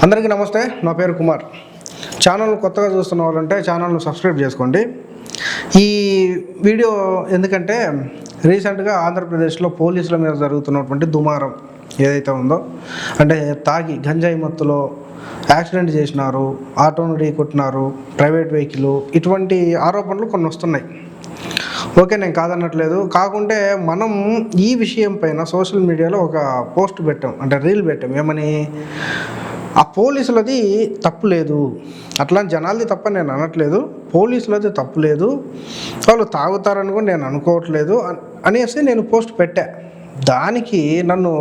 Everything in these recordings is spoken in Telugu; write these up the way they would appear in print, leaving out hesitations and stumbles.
అందరికీ నమస్తే. నా పేరు కుమార్. ఛానల్ కొత్తగా చూస్తున్న వాళ్ళంటే ఛానల్ను సబ్స్క్రైబ్ చేసుకోండి. ఈ వీడియో ఎందుకంటే రీసెంట్గా ఆంధ్రప్రదేశ్లో పోలీసుల మీద జరుగుతున్నటువంటి దుమారం ఏదైతే ఉందో, అంటే తాగి గంజాయి మత్తులో యాక్సిడెంట్ చేసినారు, ఆటోను ఢీకొట్టినారు, ప్రైవేట్ వెహికల్, ఇటువంటి ఆరోపణలు కొన్ని వస్తున్నాయి. ఓకే, నేను కాదనట్లేదు. కాకుంటే మనం ఈ విషయం పైన సోషల్ మీడియాలో ఒక పోస్ట్ పెట్టాం, అంటే రీల్ పెట్టాం. ఏమని, ఆ పోలీసులది తప్పు లేదు, అట్లా జనాలది తప్ప నేను అనట్లేదు, పోలీసులది తప్పు లేదు, వాళ్ళు తాగుతారని కూడా నేను అనుకోవట్లేదు అనేసి నేను పోస్ట్ పెట్టా. దానికి నన్ను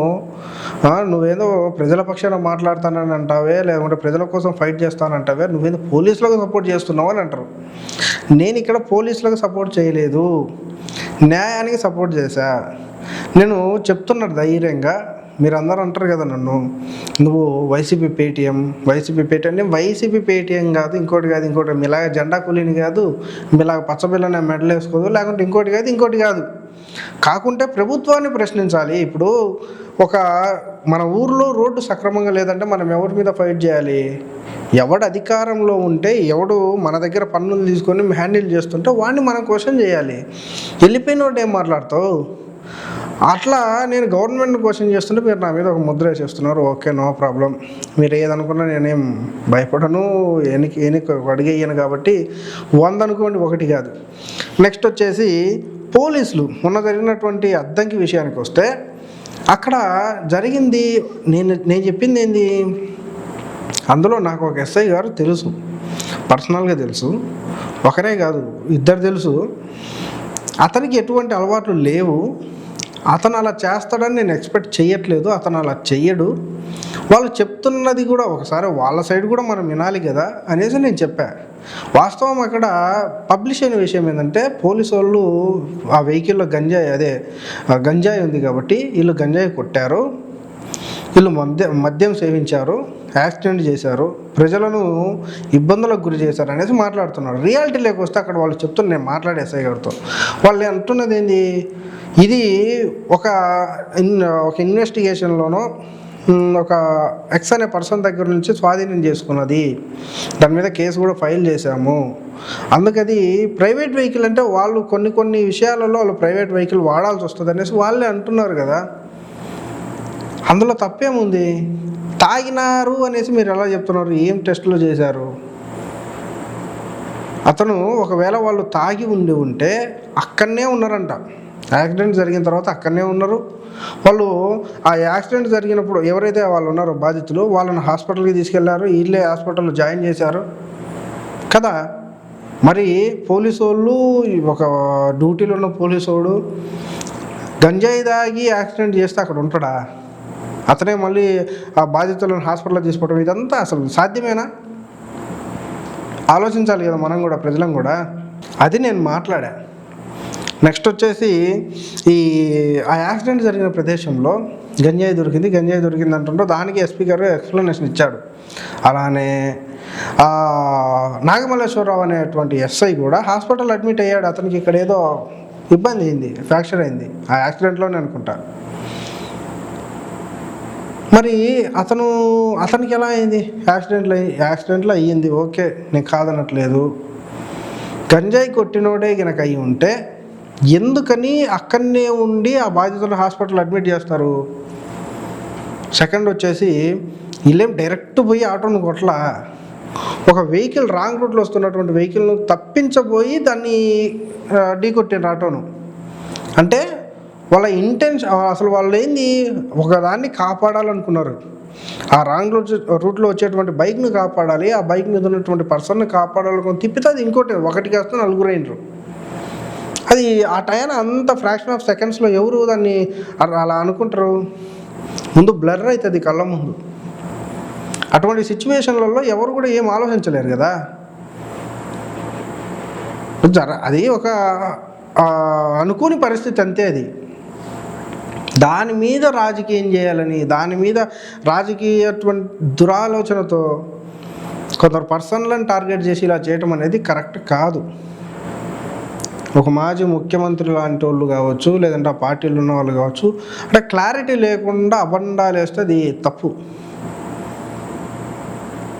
నువ్వేదో ప్రజల పక్షాన మాట్లాడతానని అంటావే, లేకుంటే ప్రజల కోసం ఫైట్ చేస్తానంటావే, నువ్వేదో పోలీసులకు సపోర్ట్ చేస్తున్నావు అని అంటారు. నేను ఇక్కడ పోలీసులకు సపోర్ట్ చేయలేదు, న్యాయానికి సపోర్ట్ చేశా. నేను చెప్తున్నాను ధైర్యంగా. మీరు అందరూ అంటారు కదా నన్ను, నువ్వు వైసీపీ పేటీఎం నేను వైసీపీ పేటీఎం కాదు, ఇంకోటి మీలాగ జెండా కూలీని కాదు, మీలాగ పచ్చబిల్లనే మెడల్ వేసుకోదు, లేకుంటే ఇంకోటి కాదు. కాకుంటే ప్రభుత్వాన్ని ప్రశ్నించాలి. ఇప్పుడు మన ఊర్లో రోడ్డు సక్రమంగా లేదంటే మనం ఎవరి మీద ఫైట్ చేయాలి? ఎవడు అధికారంలో ఉంటే, ఎవడు మన దగ్గర పన్నులు తీసుకొని హ్యాండిల్ చేస్తుంటే వాడిని మనం క్వశ్చన్ చేయాలి. వెళ్ళిపోయిన వాడు ఏం మాట్లాడతావు? అట్లా నేను గవర్నమెంట్ని క్వశ్చన్ చేస్తుంటే మీరు నా మీద ఒక ముద్ర వేసేస్తున్నారు. Okay, no problem. మీరు ఏదనుకున్నా నేనేం భయపడను, ఎనికి అడిగేయను కాబట్టి 100 అనుకోండి, 1 కాదు. నెక్స్ట్ వచ్చేసి పోలీసులు మొన్న జరిగినటువంటి అద్దంకి విషయానికి వస్తే, అక్కడ జరిగింది నేను చెప్పింది ఏంది, అందులో నాకు ఒక ఎస్ఐ గారు తెలుసు, పర్సనల్గా తెలుసు, ఒకరే కాదు 2 తెలుసు. అతనికి ఎటువంటి అలవాట్లు లేవు, అతను అలా చేస్తాడని నేను ఎక్స్పెక్ట్ చేయట్లేదు, అతను అలా చెయ్యడు. వాళ్ళు చెప్తున్నది కూడా ఒకసారి వాళ్ళ సైడ్ కూడా మనం వినాలి కదా అనేసి నేను చెప్పా. వాస్తవం అక్కడ పబ్లిష్ అయిన విషయం ఏంటంటే, పోలీసు వాళ్ళు ఆ వెహికల్లో గంజాయి ఉంది కాబట్టి వీళ్ళు గంజాయి కొట్టారు, వీళ్ళు మద్యం సేవించారు, యాక్సిడెంట్ చేశారు, ప్రజలను ఇబ్బందులకు గురి చేశారు అనేసి మాట్లాడుతున్నారు. రియాలిటీ లేకొస్తే అక్కడ వాళ్ళు చెప్తున్నారు, నేను మాట్లాడే ఎస్ఐ గారితో, వాళ్ళు అంటున్నది ఏంది, ఇది ఒక ఇన్వెస్టిగేషన్లోనో ఒక ఎక్స్ అనే పర్సన్ దగ్గర నుంచి స్వాధీనం చేసుకున్నది, దాని మీద కేసు కూడా ఫైల్ చేశాము, అందుకది ప్రైవేట్ వెహికల్ అంటే వాళ్ళు కొన్ని విషయాలలో వాళ్ళు ప్రైవేట్ వెహికల్ వాడాల్సి వస్తుంది అనేసి వాళ్ళే అంటున్నారు కదా. అందులో తప్పేముంది? తాగినారు అనేసి మీరు ఎలా చెప్తున్నారు? ఏం టెస్టులు చేశారు? అతను ఒకవేళ వాళ్ళు తాగి ఉంటే అక్కడనే ఉన్నారంట, యాక్సిడెంట్ జరిగిన తర్వాత అక్కడనే ఉన్నారు. వాళ్ళు ఆ యాక్సిడెంట్ జరిగినప్పుడు ఎవరైతే వాళ్ళు ఉన్నారో బాధితులు, వాళ్ళని హాస్పిటల్కి తీసుకెళ్లారు, వీళ్ళే హాస్పిటల్లో జాయిన్ చేశారు కదా. మరి పోలీసు వాళ్ళు, ఒక డ్యూటీలో ఉన్న పోలీసు వాడు గంజాయి తాగి యాక్సిడెంట్ చేస్తే అక్కడ ఉంటాడా? అతనే మళ్ళీ ఆ బాధితులను హాస్పిటల్లో తీసుకోవడం, ఇదంతా అసలు సాధ్యమేనా? ఆలోచించాలి కదా మనం కూడా, ప్రజలం కూడా. అది నేను మాట్లాడా. నెక్స్ట్ వచ్చేసి ఆ యాక్సిడెంట్ జరిగిన ప్రదేశంలో గంజాయి దొరికింది అంటుంటే దానికి ఎస్పీ గారు ఎక్స్ప్లెనేషన్ ఇచ్చాడు. అలానే నాగమల్లేశ్వరరావు అనేటువంటి ఎస్ఐ కూడా హాస్పిటల్ అడ్మిట్ అయ్యాడు. అతనికి ఇక్కడ ఏదో ఇబ్బంది అయింది, ఫ్రాక్చర్ అయింది ఆ యాక్సిడెంట్లోనే అనుకుంటా. మరి అతనికి ఎలా అయింది? యాక్సిడెంట్లో అయ్యింది, ఓకే, నేను కాదనట్లేదు. గంజాయి కొట్టినోడే గనక అయ్యి ఉంటే ఎందుకని అక్కడనే ఉండి ఆ బాధితులను హాస్పిటల్ అడ్మిట్ చేస్తారు? సెకండ్ వచ్చేసి వీళ్ళేం డైరెక్ట్ పోయి ఆటోను కొట్ల, ఒక వెహికల్ రాంగ్ రూట్లో వస్తున్నటువంటి వెహికల్ను తప్పించబోయి దాన్ని ఢీకొట్టిన ఆటోను. అంటే వాళ్ళ ఇంటెన్షన్ అసలు వాళ్ళు ఏంది, ఒకదాన్ని కాపాడాలనుకున్నారు. ఆ రాంగ్ రూట్లో వచ్చేటువంటి బైక్ను కాపాడాలి, ఆ బైక్ మీద ఉన్నటువంటి పర్సన్ని కాపాడాలనుకుని తిప్పితే అది ఒకటి కాస్త 4 అయినరు. అది ఆ టైం అంత ఫ్రాక్షన్ ఆఫ్ సెకండ్స్లో ఎవరు దాన్ని అలా అనుకుంటారు? ముందు బ్లర్ అవుతుంది కళ్ళ ముందు. అటువంటి సిచ్యువేషన్లలో ఎవరు కూడా ఏం ఆలోచించలేరు కదా. అది ఒక అనుకోని పరిస్థితి అంతే. అది దాని మీద రాజకీయం చేయాలని, దాని మీద రాజకీయటువంటి దురాలోచనతో కొందరు పర్సన్లను టార్గెట్ చేసి ఇలా చేయటం అనేది కరెక్ట్ కాదు. ఒక మాజీ ముఖ్యమంత్రి లాంటి వాళ్ళు కావచ్చు, లేదంటే ఆ పార్టీలు ఉన్న వాళ్ళు కావచ్చు, అంటే క్లారిటీ లేకుండా అబండాలు వేస్తే అది తప్పు.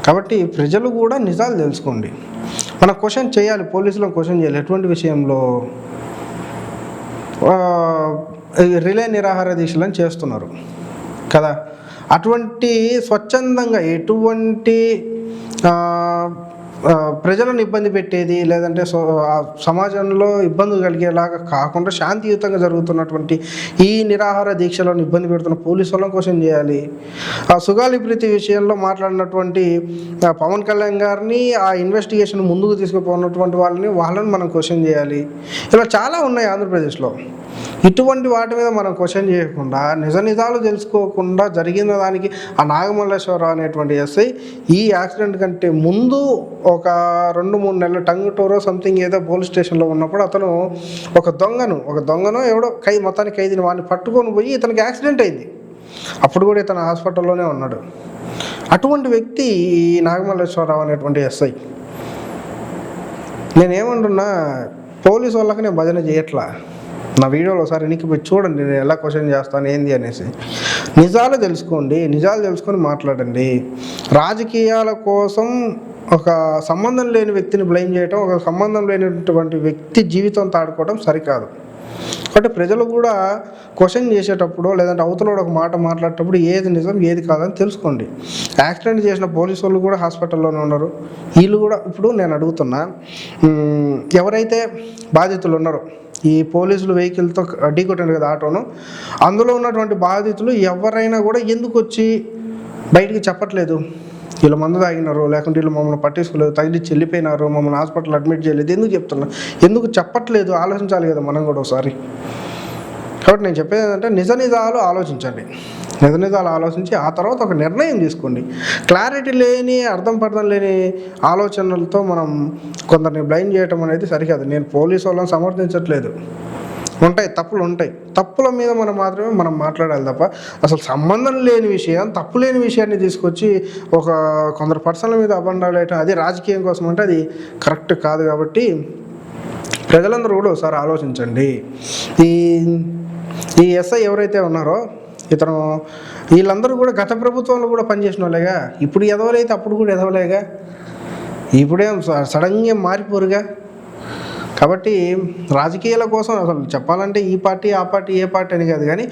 కాబట్టి ప్రజలు కూడా నిజాలు తెలుసుకోండి. మనం క్వశ్చన్ చేయాలి, పోలీసులను క్వశ్చన్ చేయాలి. ఎటువంటి విషయంలో రిలే నిరాహార దీక్షలను చేస్తున్నారు కదా, అటువంటి స్వచ్ఛందంగా ఎటువంటి ప్రజలను ఇబ్బంది పెట్టేది లేదంటే సమాజంలో ఇబ్బందులు కలిగేలాగా కాకుండా శాంతియుతంగా జరుగుతున్నటువంటి ఈ నిరాహార దీక్షలను ఇబ్బంది పెడుతున్న పోలీసు వాళ్ళని క్వశ్చన్ చేయాలి. సుగాలి ప్రీతి విషయంలో మాట్లాడినటువంటి పవన్ కళ్యాణ్ గారిని ఆ ఇన్వెస్టిగేషన్ ముందుకు తీసుకుపోయినటువంటి వాళ్ళని మనం క్వశ్చన్ చేయాలి. ఇలా చాలా ఉన్నాయి ఆంధ్రప్రదేశ్లో. ఇటువంటి వాటి మీద మనం క్వశ్చన్ చేయకుండా నిజాలు తెలుసుకోకుండా జరిగిన దానికి ఆ నాగమల్లేశ్వరరావు అనేటువంటి ఎస్ఐ ఈ యాక్సిడెంట్ కంటే ముందు ఒక 2-3 నెలలు టంగ్ టోరో సంథింగ్ ఏదో పోలీస్ స్టేషన్లో ఉన్నప్పుడు అతను ఒక దొంగను ఎవడో మొత్తానికి ఖైదీని వాడిని పట్టుకొని పోయి ఇతనికి యాక్సిడెంట్ అయింది. అప్పుడు కూడా ఇతను హాస్పిటల్లోనే ఉన్నాడు. అటువంటి వ్యక్తి ఈ నాగమల్లేశ్వరరావు అనేటువంటి ఎస్ఐ. నేనేమంటున్నా, పోలీసు వాళ్ళకి నేను భజన చేయట్లా. నా వీడియోలో ఒకసారి వెనక్కి చూడండి, నేను ఎలా క్వశ్చన్ చేస్తాను ఏంది అనేసి. నిజాలు తెలుసుకొని మాట్లాడండి. రాజకీయాల కోసం ఒక సంబంధం లేని వ్యక్తిని బ్లేమ్ చేయటం, ఒక సంబంధం లేనటువంటి వ్యక్తి జీవితంతో ఆడుకోవడం సరికాదు. కాబట్టి ప్రజలు కూడా క్వశ్చన్ చేసేటప్పుడు లేదంటే అవతల ఒక మాట మాట్లాడేటప్పుడు ఏది నిజం ఏది కాదని తెలుసుకోండి. యాక్సిడెంట్ చేసిన పోలీసు వాళ్ళు కూడా హాస్పిటల్లోనే ఉన్నారు. వీళ్ళు కూడా ఇప్పుడు నేను అడుగుతున్నా, ఎవరైతే బాధితులు ఉన్నారో ఈ పోలీసులు వెహికల్తో ఢీకొట్టారు కదా ఆటోను, అందులో ఉన్నటువంటి బాధితులు ఎవరైనా కూడా ఎందుకు వచ్చి బయటికి చెప్పట్లేదు? వీళ్ళు మందు తాగినారు, లేకుంటే వీళ్ళు మమ్మల్ని పట్టించుకోలేదు, తగిలిచ్చి వెళ్ళిపోయినారు, మమ్మల్ని హాస్పిటల్ అడ్మిట్ చేయలేదు, ఎందుకు చెప్తున్నారు? ఎందుకు చెప్పట్లేదు? ఆలోచించాలి కదా మనం కూడా ఒకసారి. కాబట్టి నేను చెప్పేది ఏంటంటే నిజాలు ఆలోచించండి. నిజాలు ఆలోచించి ఆ తర్వాత ఒక నిర్ణయం తీసుకోండి. క్లారిటీ లేని అర్థం లేని ఆలోచనలతో మనం కొందరిని బ్లైండ్ చేయటం అనేది సరికాదు. నేను పోలీసు వాళ్ళని సమర్థించట్లేదు. తప్పులు ఉంటాయి. తప్పుల మీద మాత్రమే మనం మాట్లాడాలి తప్ప అసలు సంబంధం లేని విషయం, తప్పు లేని విషయాన్ని తీసుకొచ్చి కొందరు పర్సన్ల మీద అబండాలు వేయటం, అది రాజకీయం కోసం అంటే అది కరెక్ట్ కాదు. కాబట్టి ప్రజలందరూ కూడా ఒకసారి ఆలోచించండి. ఈ ఎస్ఐ ఎవరైతే ఉన్నారో ఇతను, వీళ్ళందరూ కూడా గత ప్రభుత్వంలో కూడా పనిచేసిన వాళ్ళేగా. ఇప్పుడు ఎదవలైతే అప్పుడు కూడా ఎదవలేగా. ఇప్పుడేం సడన్గా మారిపోరుగా. కాబట్టి రాజకీయాల కోసం అసలు చెప్పాలంటే ఈ పార్టీ ఆ పార్టీ ఏ పార్టీ అని కాదు, కానీ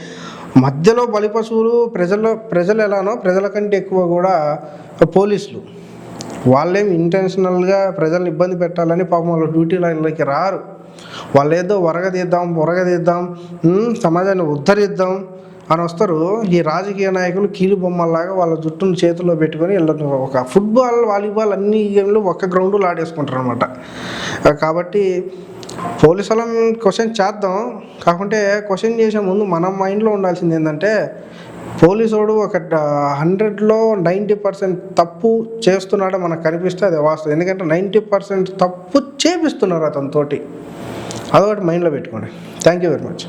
మధ్యలో బలిపశువులు ప్రజలు ఎలానో ప్రజల కంటే ఎక్కువ కూడా పోలీసులు. వాళ్ళేం ఇంటెన్షనల్గా ప్రజల్ని ఇబ్బంది పెట్టాలని పాపం వాళ్ళ డ్యూటీలకి రారు. వాళ్ళు ఏదో ఒరగదీద్దాం సమాజాన్ని ఉద్ధరిద్దాం అని వస్తారు. ఈ రాజకీయ నాయకులు కీలు బొమ్మల్లాగా వాళ్ళ జుట్టును చేతుల్లో పెట్టుకొని వీళ్ళని ఒక ఫుట్బాల్ వాలీబాల్ అన్ని గేమ్లు ఒక్క గ్రౌండ్లో ఆడేసుకుంటారు అనమాట. కాబట్టి పోలీసు వాళ్ళని క్వశ్చన్ చేద్దాం, కాకుంటే క్వశ్చన్ చేసే ముందు మన మైండ్లో ఉండాల్సింది ఏంటంటే పోలీసోడు ఒక 100లో 90% తప్పు చేస్తున్నాడో మనకు కనిపిస్తే అది వాస్తవం. ఎందుకంటే 90% తప్పు చేపిస్తున్నారు అతనితోటి. అదొకటి మైండ్లో పెట్టుకోండి. Thank you very much.